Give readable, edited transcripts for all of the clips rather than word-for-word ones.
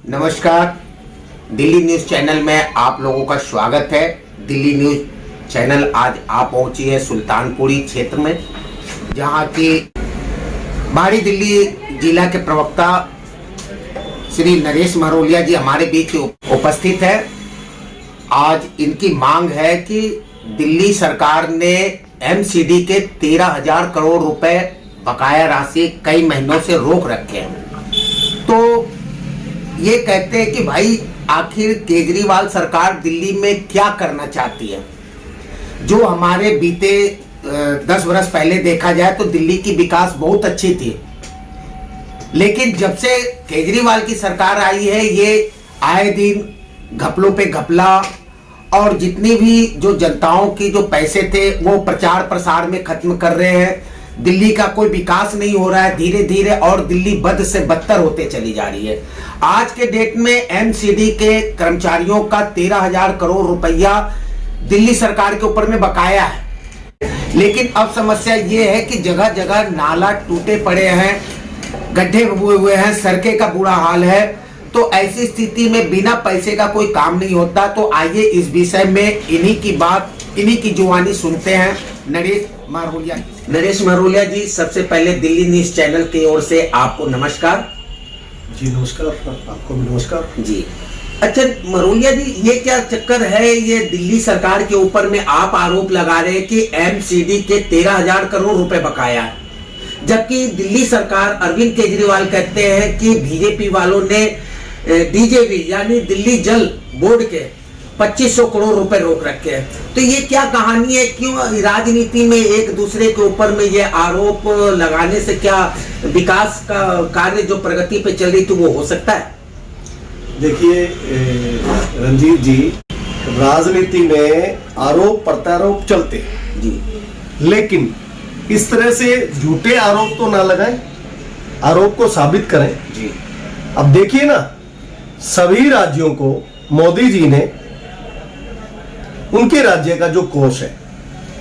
नमस्कार, Delhi news channel में आप लोगों का स्वागत है। दिल्ली न्यूज़ चैनल आज आप पहुंची है सुल्तानपुरी क्षेत्र में, जहां की बाहरी दिल्ली जिला के प्रवक्ता श्री नरेश महरोलिया जी हमारे बीच उपस्थित है। आज इनकी मांग है कि दिल्ली सरकार ने एमसीडी के 13,000 करोड़ रुपए बकाया राशि कई महीनों से रोक रखे हैं। तो ये कहते हैं कि भाई आखिर केजरीवाल सरकार दिल्ली में क्या करना चाहती है। जो हमारे बीते 10 वर्ष पहले देखा जाए तो दिल्ली की विकास बहुत अच्छी थी, लेकिन जब से केजरीवाल की सरकार आई है ये आए दिन घपलों पे घपला और जितनी भी जो जनताओं की जो पैसे थे वो प्रचार प्रसार में खत्म कर रहे हैं। दिल्ली का कोई विकास नहीं हो रहा है धीरे धीरे, और दिल्ली बद से बदतर होते चली जा रही है। आज के डेट में एमसीडी के कर्मचारियों का 13,000 करोड़ रुपया दिल्ली सरकार के ऊपर में बकाया है, लेकिन अब समस्या ये है कि जगह जगह नाला टूटे पड़े हैं, गड्ढे हुए हुए हैं, सड़कें का बुरा हाल है। तो ऐसी स्थिति में बिना पैसे का कोई काम नहीं होता। तो आइए इस विषय में इन्हीं की जुबानी सुनते हैं नरेश महरोलिया। नरेश महरोलिया जी, सबसे पहले दिल्ली न्यूज़ चैनल की ओर से आपको नमस्कार। जी नमस्कार, आपको भी नमस्कार जी। अच्छा महरोलिया जी, ये क्या चक्कर है, ये दिल्ली सरकार के ऊपर में आप आरोप लगा रहे हैं कि एमसीडी के 13,000 करोड़ रुपए बकाया है, जबकि दिल्ली सरकार अरविंद केजरीवाल कहते हैं कि बीजेपी वालों ने डीजेवी यानी दिल्ली जल बोर्ड के 2500 करोड़ रुपए रोक रखे हैं। तो ये क्या कहानी है, क्यों राजनीति में एक दूसरे के ऊपर में ये आरोप लगाने से क्या विकास का कार्य जो प्रगति पे चल रही थी वो हो सकता है? देखिए रंजीत जी, राजनीति में आरोप प्रत्यारोप चलते हैं जी, लेकिन इस तरह से झूठे आरोप तो ना लगाएं, आरोप को साबित करें जी। अब देखिए ना, सभी राज्यों को मोदी जी ने उनके राज्य का जो कोष है,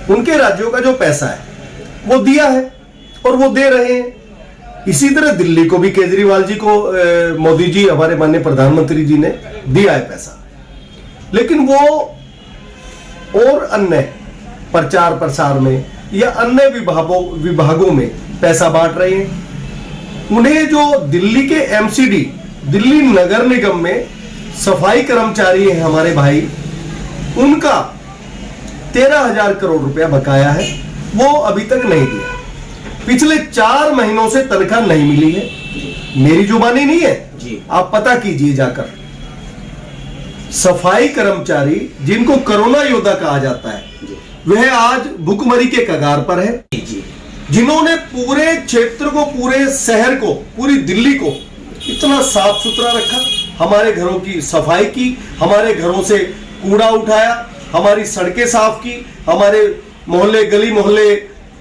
उनके राज्यों का जो पैसा है वो दिया है और वो दे रहे हैं। इसी तरह दिल्ली को भी केजरीवाल जी को मोदी जी, हमारे माननीय प्रधानमंत्री जी ने दिया है पैसा, लेकिन वो और अन्य प्रचार प्रसार में या अन्य विभागों में पैसा बांट रहे हैं। उन्हें जो दिल्ली के एमसीडी, दिल्ली नगर निगम में सफाई कर्मचारी हैं हमारे भाई, उनका 13,000 करोड़ रुपया बकाया है, वो अभी तक नहीं दिया। पिछले 4 महीनों से तनख्वाह नहीं मिली है। मेरी जुबानी नहीं है जी, आप पता कीजिए जाकर। सफाई कर्मचारी जिनको कोरोना योद्धा कहा जाता है, वह आज भुखमरी के कगार पर है जी। जिन्होंने पूरे क्षेत्र को, पूरे शहर को, पूरी दिल्ली को इतना साफ सुथरा रखा, हमारे घरों की सफाई की, हमारे घरों से कूड़ा उठाया, हमारी सड़कें साफ की, हमारे मोहल्ले गली मोहल्ले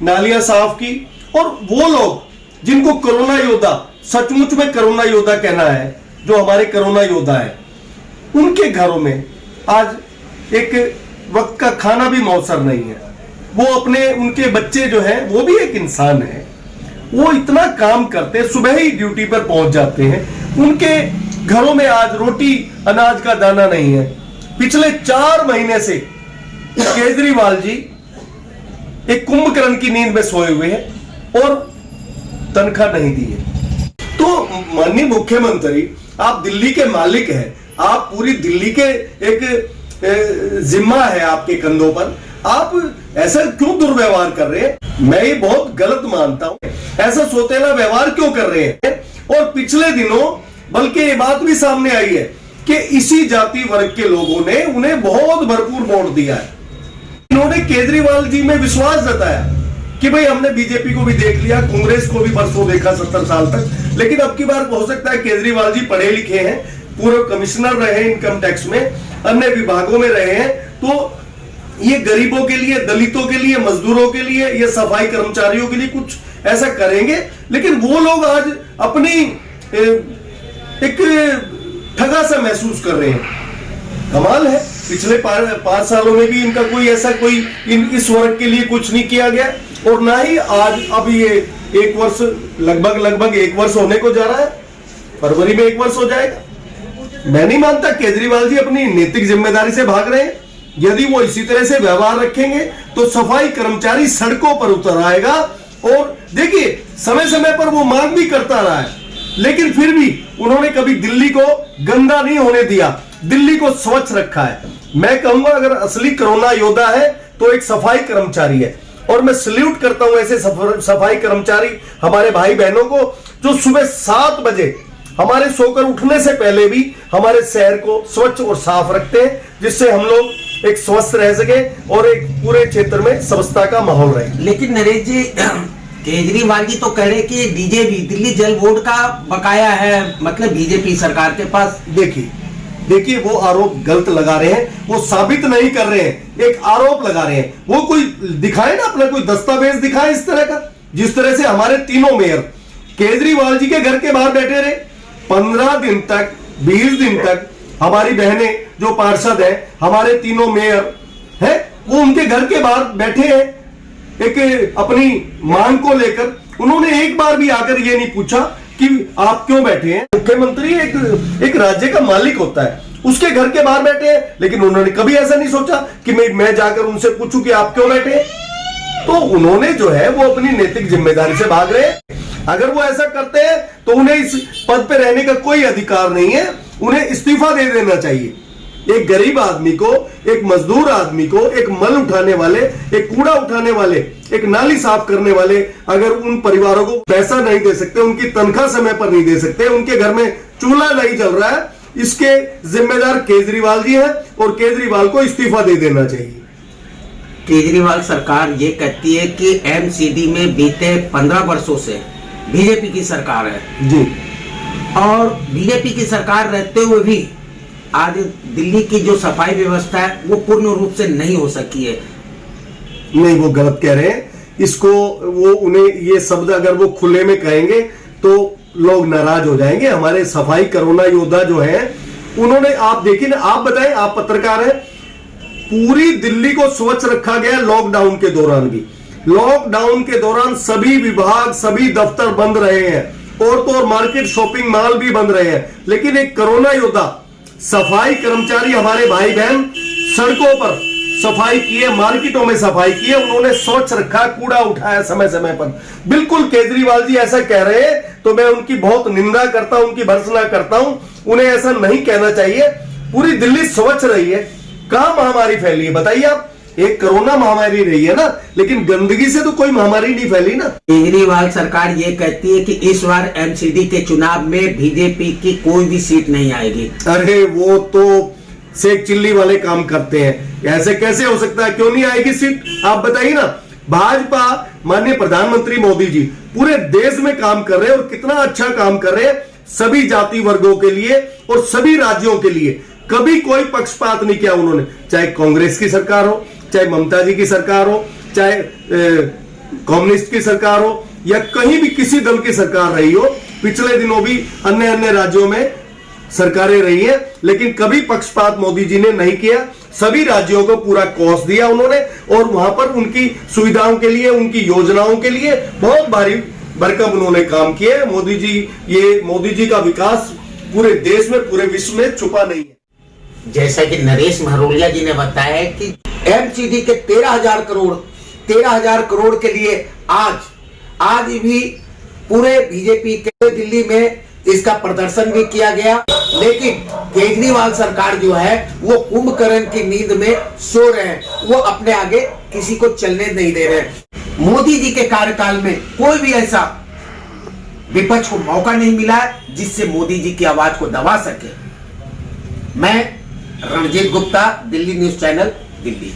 नालियां साफ की। और वो लोग जिनको कोरोना योद्धा, सचमुच में कोरोना योद्धा कहना है, जो हमारे कोरोना योद्धा है, उनके घरों में आज एक वक्त का खाना भी मौसर नहीं है। वो अपने, उनके बच्चे जो हैं, वो भी एक इंसान है, वो इतना काम करते, सुबह ही ड्यूटी पर पहुंच जाते हैं, उनके घरों में आज रोटी अनाज का दाना नहीं है। पिछले 4 महीने से केजरीवाल जी एक कुंभकर्ण की नींद में सोए हुए हैं और तनख्वाह नहीं दी है। तो माननीय मुख्यमंत्री, आप दिल्ली के मालिक हैं, आप पूरी दिल्ली के एक जिम्मा है आपके कंधों पर, आप ऐसा क्यों दुर्व्यवहार कर रहे हैं? मैं ये बहुत गलत मानता हूं। ऐसा सोतेला व्यवहार क्यों कर रहे हैं? और पिछले दिनों बल्कि ये बात भी सामने आई है कि इसी जाति वर्ग के लोगों ने उन्हें बहुत भरपूर वोट दिया है। इन्होंने केजरीवाल जी में विश्वास जताया कि भाई हमने बीजेपी को भी देख लिया, कांग्रेस को भी परसों देखा 70 साल तक, लेकिन अब की बार हो सकता है केजरीवाल जी पढ़े लिखे हैं, पूर्व कमिश्नर रहे इनकम टैक्स में, अन्य विभागों में रहे हैं, तो ये गरीबों के लिए, दलितों के लिए, मजदूरों के लिए, ये सफाई कर्मचारियों के लिए कुछ ऐसा करेंगे। लेकिन वो लोग आज अपनी एक ठगा सा महसूस कर रहे हैं। कमाल है, पिछले 5 सालों में भी इनका कोई ऐसा कोई इस वर्ग के लिए कुछ नहीं किया गया, और ना ही आज अब ये 1 वर्ष लगभग 1 वर्ष होने को जा रहा है, फरवरी में 1 वर्ष हो जाएगा। मैं नहीं मानता केजरीवाल जी अपनी नैतिक जिम्मेदारी से भाग रहे हैं। यदि वो इसी तरह से व्यवहार रखेंगे तो सफाई कर्मचारी सड़कों पर उतर आएगा। और देखिए, समय समय पर वो मांग भी करता रहा है, लेकिन फिर भी उन्होंने कभी दिल्ली को गंदा नहीं होने दिया, दिल्ली को स्वच्छ रखा है। मैं कहूंगा अगर असली कोरोना योद्धा है तो एक सफाई कर्मचारी है, और मैं सल्यूट करता हूं ऐसे सफाई कर्मचारी हमारे भाई बहनों को जो सुबह 7 बजे हमारे सोकर उठने से पहले भी हमारे शहर को स्वच्छ और साफ रखते हैं, जिससे हम लोग एक स्वस्थ रह सके और एक पूरे क्षेत्र में स्वच्छता का माहौल रहे। लेकिन नरेश जी, केजरीवाल जी तो कह रहे कि डीजेवी दिल्ली जल बोर्ड का बकाया है, मतलब बीजेपी सरकार के पास। देखिए वो आरोप गलत लगा रहे हैं, वो साबित नहीं कर रहे हैं, एक आरोप लगा रहे हैं। वो कोई दिखाए ना, अपना कोई दस्तावेज दिखाए इस तरह का। जिस तरह से हमारे तीनों मेयर केजरीवाल जी के घर के बाहर बैठे रहे 15 दिन तक, 20 दिन तक, हमारी बहनें जो पार्षद है, हमारे तीनों मेयर है, वो उनके घर के बाहर बैठे हैं एक अपनी मांग को लेकर। उन्होंने एक बार भी आकर ये नहीं पूछा कि आप क्यों बैठे हैं। मुख्यमंत्री एक राज्य का मालिक होता है, उसके घर के बाहर बैठे हैं, लेकिन उन्होंने कभी ऐसा नहीं सोचा कि मैं जाकर उनसे पूछूं कि आप क्यों बैठे हैं। तो उन्होंने जो है वो अपनी नैतिक जिम्मेदारी से भाग रहे हैं। अगर वो ऐसा करते हैं तो उन्हें इस पद पे रहने का कोई अधिकार नहीं है, उन्हें इस्तीफा दे देना चाहिए। एक गरीब आदमी को, एक मजदूर आदमी को, एक मल उठाने वाले, एक कूड़ा उठाने वाले, एक नाली साफ करने वाले, अगर उन परिवारों को पैसा नहीं दे सकते, उनकी तनख्वाह समय पर नहीं दे सकते, उनके घर में चूल्हा नहीं जल रहा है, इसके जिम्मेदार केजरीवाल जी हैं और केजरीवाल को इस्तीफा दे देना चाहिए। केजरीवाल सरकार ये कहती है कि एमसीडी में बीते 15 वर्षों से बीजेपी की सरकार है जी, और बीजेपी की सरकार रहते हुए भी आज दिल्ली की जो सफाई व्यवस्था है वो पूर्ण रूप से नहीं हो सकी है। नहीं, वो गलत कह रहे हैं इसको। वो उन्हें ये शब्द अगर वो खुले में कहेंगे तो लोग नाराज हो जाएंगे। हमारे सफाई कोरोना योद्धा जो है उन्होंने, आप देखिए ना, आप बताएं, आप पत्रकार हैं, पूरी दिल्ली को स्वच्छ रखा गया लॉकडाउन के दौरान भी। लॉकडाउन के दौरान सभी विभाग, सभी दफ्तर बंद रहे हैं, और तो और मार्केट, शॉपिंग मॉल भी बंद रहे हैं, लेकिन एक कोरोना योद्धा सफाई कर्मचारी हमारे भाई बहन सड़कों पर सफाई किए, मार्केटों में सफाई किए, उन्होंने स्वच्छ रखा, कूड़ा उठाया समय समय पर। बिल्कुल केजरीवाल जी ऐसा कह रहे हैं तो मैं उनकी बहुत निंदा करता हूं, उनकी भर्त्सना करता हूं। उन्हें ऐसा नहीं कहना चाहिए। पूरी दिल्ली स्वच्छ रही है। कहां महामारी फैली है बताइए आप? एक कोरोना महामारी रही है ना, लेकिन गंदगी से तो कोई महामारी नहीं फैली ना। केजरीवाल सरकार ये कहती है कि इस बार एमसीडी के चुनाव में बीजेपी की कोई भी सीट नहीं आएगी। अरे वो तो शेख चिल्ली वाले काम करते हैं, ऐसे कैसे हो सकता है? क्यों नहीं आएगी सीट, आप बताइए ना। भाजपा, माननीय प्रधानमंत्री मोदी जी पूरे देश में काम कर रहे हैं, और कितना अच्छा काम कर रहे हैं सभी जाति वर्गों के लिए और सभी राज्यों के लिए। कभी कोई पक्षपात नहीं किया उन्होंने, चाहे कांग्रेस की सरकार हो, चाहे ममता जी की सरकार हो, चाहे कम्युनिस्ट की सरकार हो, या कहीं भी किसी दल की सरकार रही हो। पिछले दिनों भी अन्य अन्य राज्यों में सरकारें रही हैं, लेकिन कभी पक्षपात मोदी जी ने नहीं किया। सभी राज्यों को पूरा कोष दिया उन्होंने, और वहां पर उनकी सुविधाओं के लिए, उनकी योजनाओं के लिए बहुत भारी भरकम उन्होंने काम किए। मोदी जी का विकास पूरे देश में, पूरे विश्व में छुपा नहीं है। जैसा कि नरेश महरोलिया जी ने बताया कि एमसीडी के 13,000 करोड़ के लिए आज भी पूरे बीजेपी के दिल्ली में इसका प्रदर्शन भी किया गया, लेकिन केजरीवाल सरकार जो है वो कुंभकर्ण की नींद में सो रहे हैं, वो अपने आगे किसी को चलने नहीं दे रहे। मोदी जी के कार्यकाल में कोई भी ऐसा विपक्ष को मौका नहीं मिला जिससे मोदी जी की आवाज को दबा सके। मैं रणजीत गुप्ता, दिल्ली न्यूज चैनल, दिल्ली।